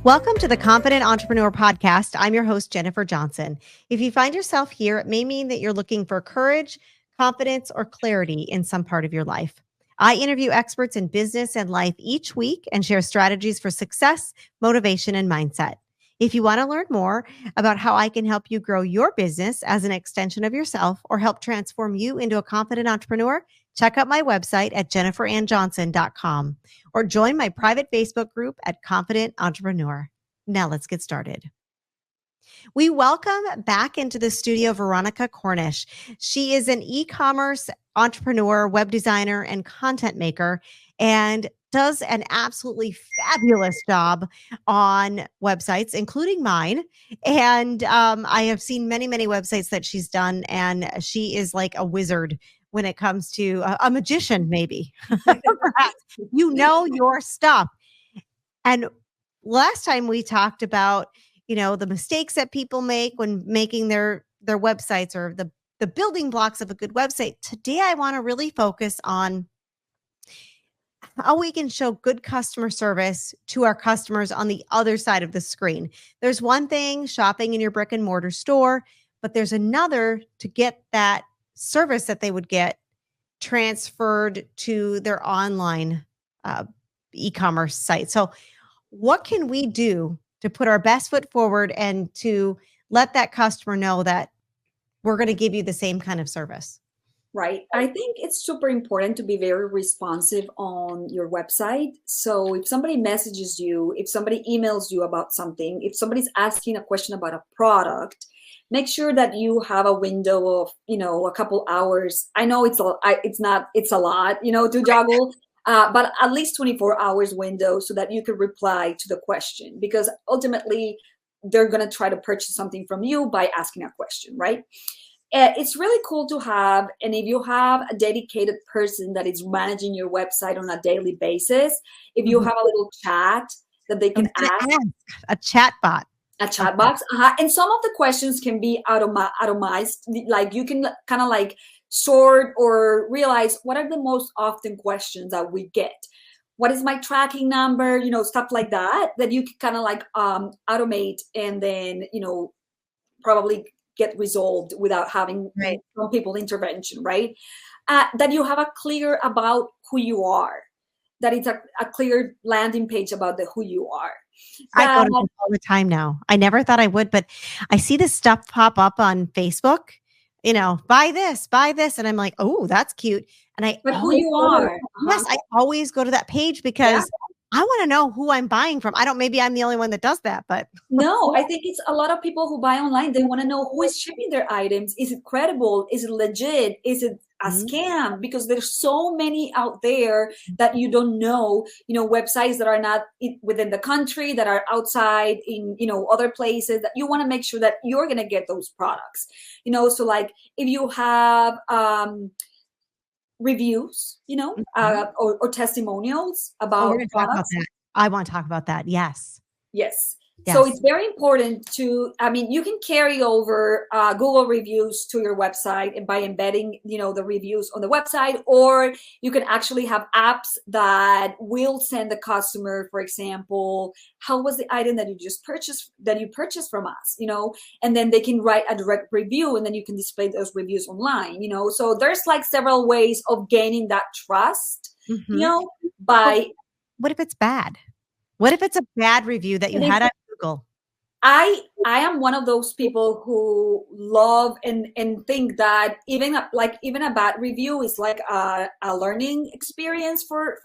Welcome to the Confident Entrepreneur Podcast. I'm your host, Jennifer Johnson. If you find yourself here, it may mean that you're looking for courage, confidence, or clarity in some part of your life. I interview experts in business and life each week and share strategies for success, motivation, and mindset. If you want to learn more about how I can help you grow your business as an extension of yourself or help transform you into a confident entrepreneur, check out my website at jenniferannjohnson.com or join my private Facebook group at Confident Entrepreneur. Now let's get started. We welcome back into the studio Veronica Cornish. She is an e-commerce entrepreneur, web designer, and content maker, and does an absolutely fabulous job on websites, including mine. And I have seen many, many websites that she's done, and she is like a wizard when it comes to a magician, maybe. Perhaps you know your stuff. And last time we talked about, the mistakes that people make when making their websites or the building blocks of a good website. Today, I want to really focus on how we can show good customer service to our customers on the other side of the screen. There's one thing shopping in your brick and mortar store, but there's another to get that service that they would get transferred to their online e-commerce site. So what can we do to put our best foot forward and to let that customer know that we're going to give you the same kind of service? Right. I think it's super important to be very responsive on your website. So if somebody messages you, if somebody emails you about something, if somebody's asking a question about a product, make sure that you have a window of, a couple hours. I know it's a lot, to juggle, but at least 24 hours window so that you can reply to the question, because ultimately they're going to try to purchase something from you by asking a question, right? It's really cool to have, and if you have a dedicated person that is managing your website on a daily basis, if you have a little chat that they can ask. A chat bot. A chat box. And some of the questions can be automized. Like you can kind of like sort or realize what are the most often questions that we get. What is my tracking number? Stuff like that you can kind of like automate and then, probably get resolved without having some people intervention, right? That you have a clear about who you are, that it's a clear landing page about who you are. I go to this all the time now. I never thought I would, but I see this stuff pop up on Facebook, buy this. And I'm like, oh, that's cute. And but who you are. Yes, I always go to that page because I want to know who I'm buying from. maybe I'm the only one that does that, but. No, I think it's a lot of people who buy online. They want to know who is shipping their items. Is it credible? Is it legit? Is it a scam? Because there's so many out there that you don't know, websites that are not within the country, that are outside in, other places, that you want to make sure that you're going to get those products, so like if you have, reviews, or testimonials about products. I want to talk about that. Yes. So it's very important you can carry over Google reviews to your website by embedding, the reviews on the website, or you can actually have apps that will send the customer, for example, how was the item that you purchased from us, and then they can write a direct review and then you can display those reviews online, so there's like several ways of gaining that trust, by. What if it's bad? What if it's a bad review that you had on Google? I am one of those people who love and think that even a bad review is like a learning experience for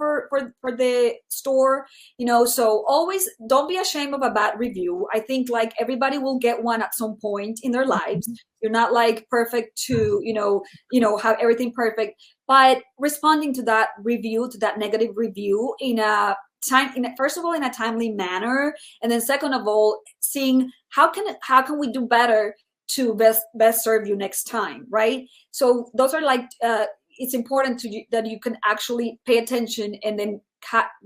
the store, so always don't be ashamed of a bad review. I think like everybody will get one at some point in their lives. You're not like perfect to, have everything perfect, but responding to that review, to that negative review first of all, in a timely manner, and then second of all, seeing how can we do better to best serve you next time, right? So those are like it's important that you can actually pay attention and then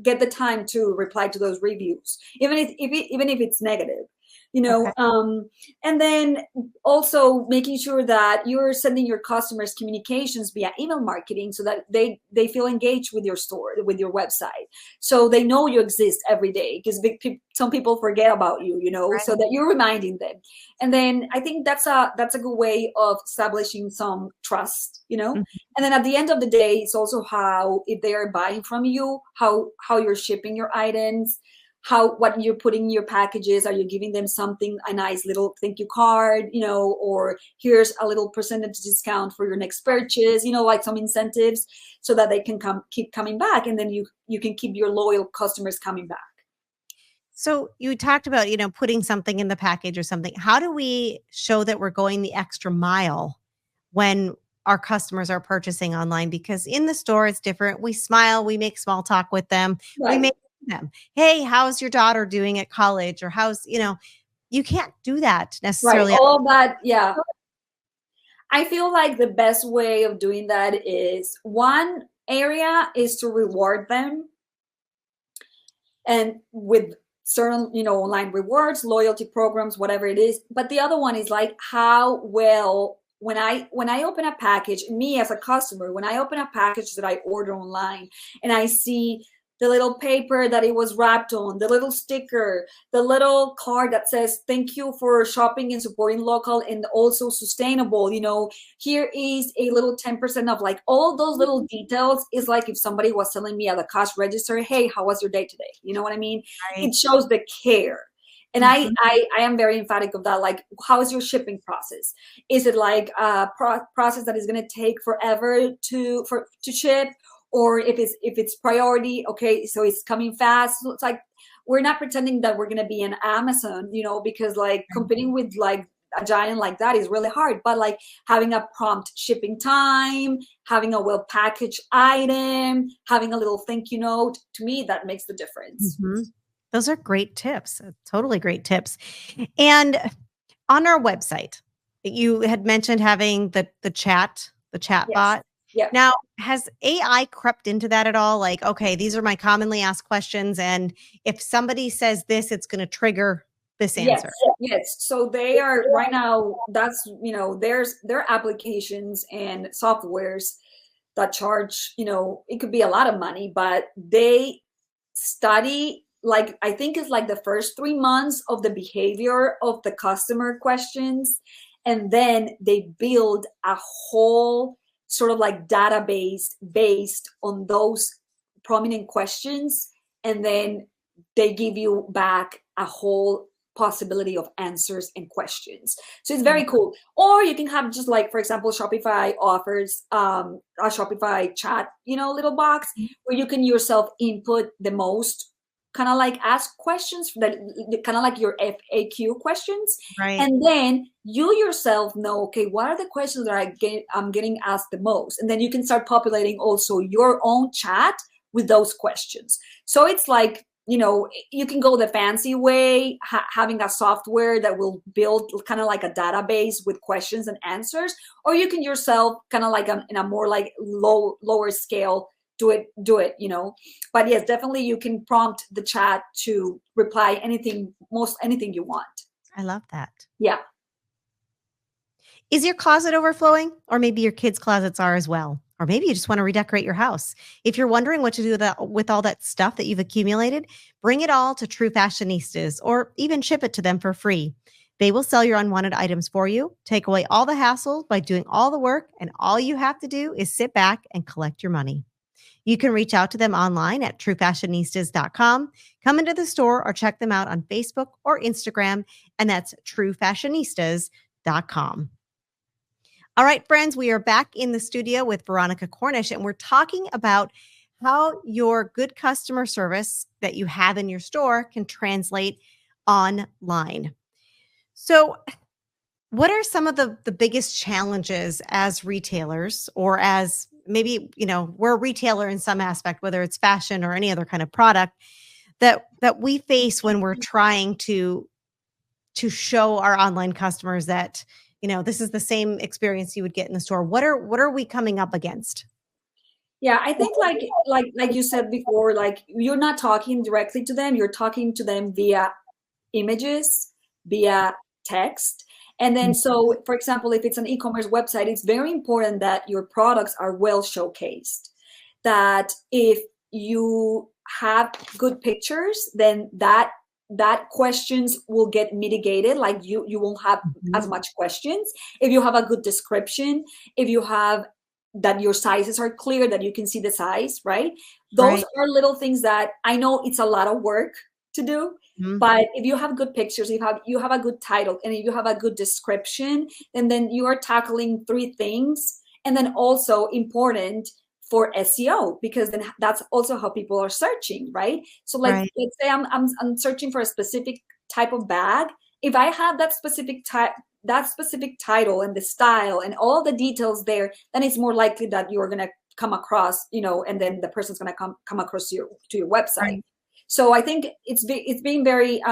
get the time to reply to those reviews, even if it's negative. you know. Okay. And then also making sure that you're sending your customers communications via email marketing so that they feel engaged with your store, with your website, so they know you exist every day, because some people forget about you, you know, so Right. that you're reminding them. And then I think that's a good way of establishing some trust, you know. Mhm. And then at the end of the day, it's also how, if they are buying from you, how you're shipping your items, how, what you're putting in your packages. Are you giving them something, a nice little thank you card, you know, or here's a little percentage discount for your next purchase, you know, like some incentives, so that they can keep coming back, and then you can keep your loyal customers coming back. So you talked about, putting something in the package or something. How do we show that we're going the extra mile when our customers are purchasing online? Because in the store, it's different. We smile, we make small talk with them, we Right. make them, hey, how's your daughter doing at college? Or you can't do that Right. necessarily. All that. Yeah. I feel like the best way of doing that is, one area is to reward them, and with certain, you know, online rewards, loyalty programs, whatever it is. But the other one is like, how well, when I open a package, me as a customer, when I open a package that I order online, and I see the little paper that it was wrapped on, the little sticker, the little card that says thank you for shopping and supporting local and also sustainable, you know, here is a little 10% off, like all those little details, is like if somebody was telling me at the cash register, hey, how was your day today? You know what I mean? Right. It shows the care. And I, Mhm. I am very emphatic of that. Like, how is your shipping process? Is it like a process that is going to take forever to ship? Or if it's priority, okay, so it's coming fast. So it's like, we're not pretending that we're going to be an Amazon, you know, because like competing with like a giant like that is really hard. But like having a prompt shipping time, having a well packaged item, having a little thank you note, to me that makes the difference. Mhm. Those are great tips. Totally great tips. And on our website, you had mentioned having the chat Yes. bot. Yeah. Now, has AI crept into that at all? Like, okay, these are my commonly asked questions, and if somebody says this, it's going to trigger this Yes, answer. yes. So they are right now, that's, you know, their applications and softwares that charge, you know, it could be a lot of money, but they study, like, I think it's like the first 3 months of the behavior of the customer questions, and then they build a whole sort of like database based on those prominent questions, and then they give you back a whole possibility of answers and questions. So it's very cool. Or you can have just like, for example, Shopify offers a Shopify chat, you know, little box where you can yourself input the most, kind of like ask questions that kind of like your FAQ questions. Right. And then you yourself know, okay, what are the questions that I'm getting asked the most? And then you can start populating also your own chat with those questions. So it's like, you know, you can go the fancy way, having a software that will build kind of like a database with questions and answers, or you can yourself kind of like in a more like lower scale do it, you know. But yes, definitely you can prompt the chat to reply anything, most anything you want. I love that. Yeah. Is your closet overflowing? Or maybe your kids' closets are as well. Or maybe you just want to redecorate your house. If you're wondering what to do with all that stuff that you've accumulated, bring it all to True Fashionistas or even ship it to them for free. They will sell your unwanted items for you, take away all the hassle by doing all the work, and all you have to do is sit back and collect your money. You can reach out to them online at truefashionistas.com, come into the store, or check them out on Facebook or Instagram, and that's truefashionistas.com. All right, friends, we are back in the studio with Veronica Cornish, and we're talking about how your good customer service that you have in your store can translate online. So, what are some of the biggest challenges as retailers, or as maybe, we're a retailer in some aspect, whether it's fashion or any other kind of product that we face when we're trying to show our online customers that, this is the same experience you would get in the store? What are we coming up against? Yeah, I think like you said before, like you're not talking directly to them, you're talking to them via images, via text. And then, so for example, if it's an e-commerce website, it's very important that your products are well showcased. That if you have good pictures, then that questions will get mitigated. Like you won't have as much questions. If you have a good description, if you have that your sizes are clear, that you can see the size, right? Those are little things that I know it's a lot of work to do. But if you have good pictures, you have a good title, and if you have a good description, and then you are tackling 3 things. And then also important for SEO, because then that's also how people are searching, right? So like let's say I'm searching for a specific type of bag. If I have that specific title and the style and all the details there, then it's more likely that you're gonna come across, and then the person's gonna come across to your website. So I think it's being very,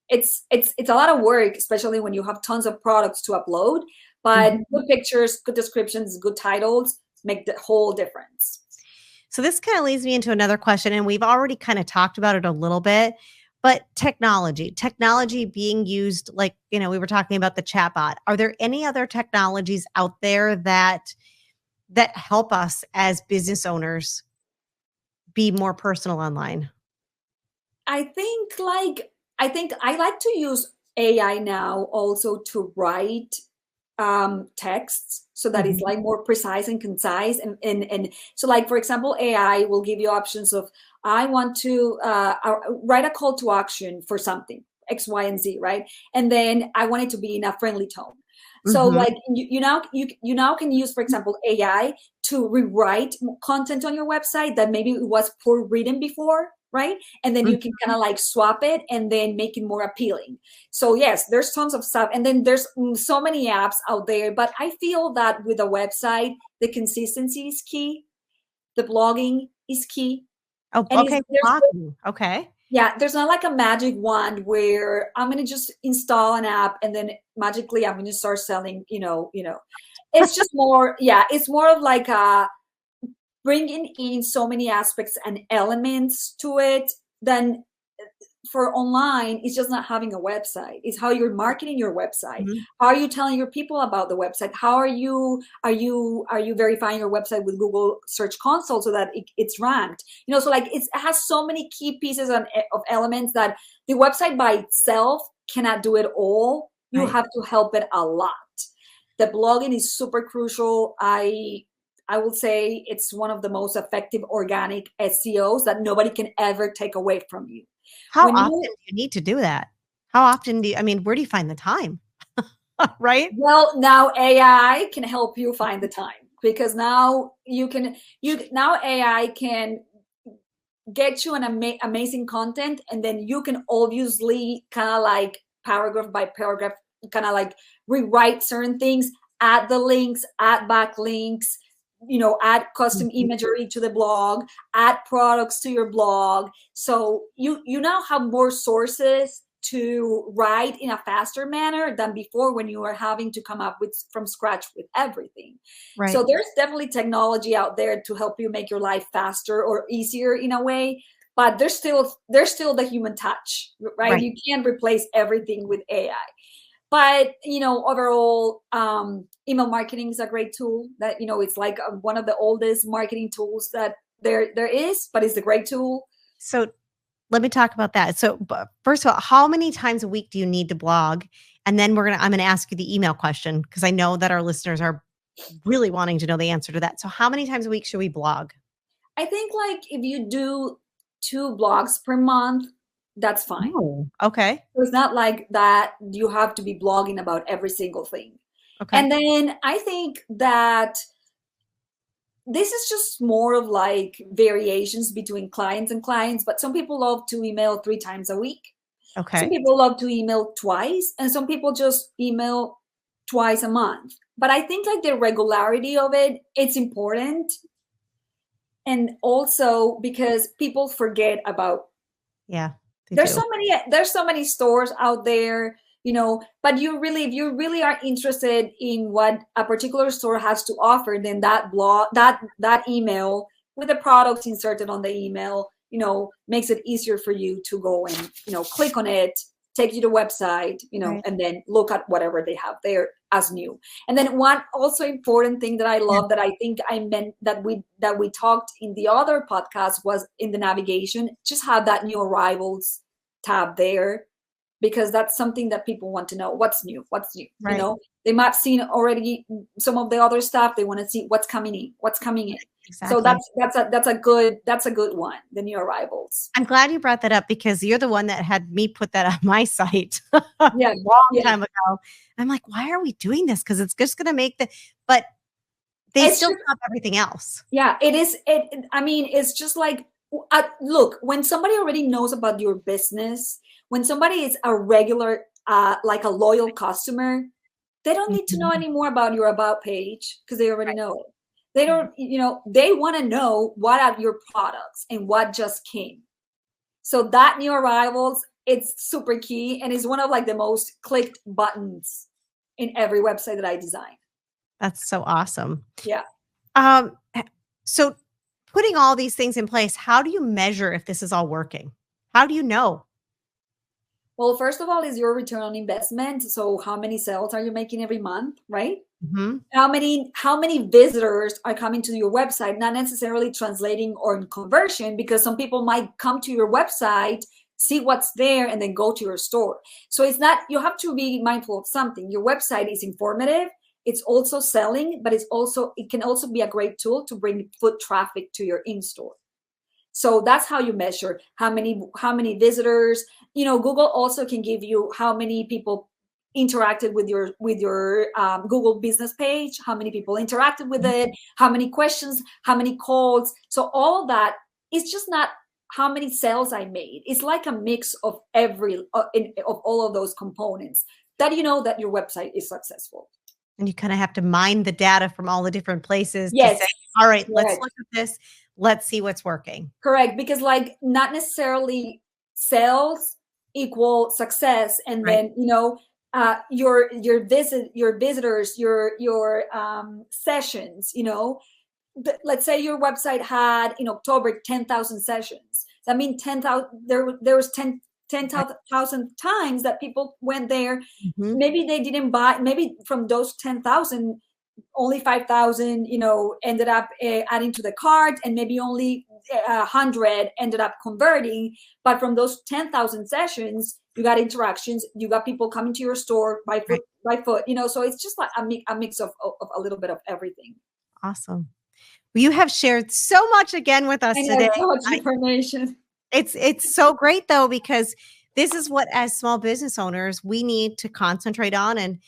it's a lot of work, especially when you have tons of products to upload. But good pictures, good descriptions, good titles make the whole difference. So this kind of leads me into another question, and we've already kind of talked about it a little bit, but technology being used, like, we were talking about the chatbot. Are there any other technologies out there that help us as business owners be more personal online? I think I like to use AI now also to write texts, so that it's like more precise and concise. And so, like, for example, AI will give you options of, I want to write a call to action for something X, Y, and Z, right? And then I want it to be in a friendly tone. So like you now can use, for example, AI to rewrite content on your website that maybe it was poor written before, right? And then you can kind of like swap it and then make it more appealing. So yes, there's tons of stuff. And then there's so many apps out there, but I feel that with a website, the consistency is key. The blogging is key. Oh, okay. Okay. Yeah, there's not like a magic wand where I'm going to just install an app and then magically I'm going to start selling, It's just more, it's more of like bringing in so many aspects and elements to it. Then for online, it's just not having a website. It's how you're marketing your website. How are you telling your people about the website? How are you verifying your website with Google Search Console so that it's ranked? So like it has so many key pieces of elements that the website by itself cannot do it all. You have to help it a lot. The blogging is super crucial. I will say it's one of the most effective organic SEOs that nobody can ever take away from you. How often do you need to do that? How often where do you find the time? Right? Well, now AI can help you find the time, because now now AI can get you an amazing content, and then you can obviously kind of like paragraph by paragraph kind of like rewrite certain things, add the links, add backlinks, add custom imagery to the blog, add products to your blog. So you now have more sources to write in a faster manner than before, when you were having to come up with from scratch with everything. Right. So there's definitely technology out there to help you make your life faster or easier in a way, but there's still the human touch, right? You can't replace everything with AI. But, overall, email marketing is a great tool that, it's like one of the oldest marketing tools that there is, but it's a great tool. So let me talk about that. So first of all, how many times a week do you need to blog? And then I'm going to ask you the email question, because I know that our listeners are really wanting to know the answer to that. So how many times a week should we blog? I think like if you do 2 blogs per month, that's fine. Oh, okay. So it's not like that you have to be blogging about every single thing. Okay. And then I think that this is just more of like variations between clients and clients, but some people love to email 3 times a week. Okay. Some people love to email twice, and some people just email twice a month. But I think like the regularity of it's important. And also because people forget about. Yeah. There's so many stores out there, but if you really are interested in what a particular store has to offer, then that email with the products inserted on the email, makes it easier for you to go and, click on it, take you to the website, Right. and then look at whatever they have there as new. And then one also important thing that I love that I think I meant that we talked in the other podcast was in the navigation, just have that new arrivals tab there, because that's something that people want to know. What's new? Right. They might have seen already some of the other stuff. They want to see what's coming in. Exactly. So that's a good one, the new arrivals. I'm glad you brought that up because you're the one that had me put that on my site Yeah, a long time ago. I'm like, why are we doing this? Because it's just going to make but they still have everything else. Yeah, it is. It's just like, look, when somebody already knows about your business, when somebody is a regular, like a loyal customer, they don't need to know any more about your about page because they already know it. They don't, they want to know what are your products and what just came. So that new arrivals, it's super key and is one of like the most clicked buttons in every website that I design. That's so awesome. Yeah. So putting all these things in place, how do you measure if this is all working? How do you know? Well, first of all, is your return on investment. So how many sales are you making every month, right? Mm-hmm. How many visitors are coming to your website, not necessarily translating or conversion, because some people might come to your website, see what's there, and then go to your store. So it's not, you have to be mindful of something. Your website is informative. It's also selling, but it can also be a great tool to bring foot traffic to your in-store. So that's how you measure how many visitors. Google also can give you how many people interacted with your Google business page, how many people interacted with it, how many questions, how many calls. So all of that is just not how many sales I made. It's like a mix of of all of those components that that your website is successful. And you kind of have to mine the data from all the different places to say, all right, let's look at this. Let's see what's working. Correct. Because not necessarily sales equal success. And then, your visitors, your sessions, let's say your website had in October 10,000 sessions. That means 10,000. There was 10,000 times that people went there. Mm-hmm. Maybe they didn't buy. Maybe from those 10,000, only 5,000, ended up adding to the cart, and maybe only 100 ended up converting. But from those 10,000 sessions, you got interactions, you got people coming to your store by foot, so it's just like a mix of a little bit of everything. Awesome. Well, you have shared so much again with us today. So much information. It's so great though, because this is what, as small business owners, we need to concentrate on and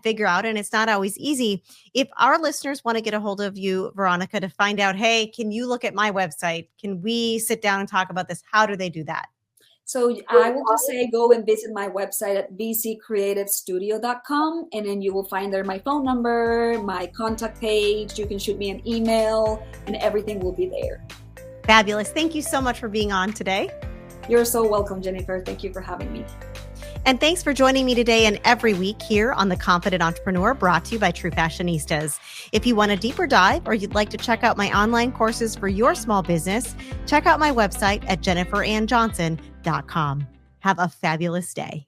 figure out. And it's not always easy. If our listeners want to get a hold of you, Veronica, to find out, hey, can you look at my website? Can we sit down and talk about this? How do they do that? So I will just say, go and visit my website at bccreativestudio.com. And then you will find there my phone number, my contact page. You can shoot me an email and everything will be there. Fabulous. Thank you so much for being on today. You're so welcome, Jennifer. Thank you for having me. And thanks for joining me today and every week here on The Confident Entrepreneur, brought to you by True Fashionistas. If you want a deeper dive or you'd like to check out my online courses for your small business, check out my website at jenniferannjohnson.com. Have a fabulous day.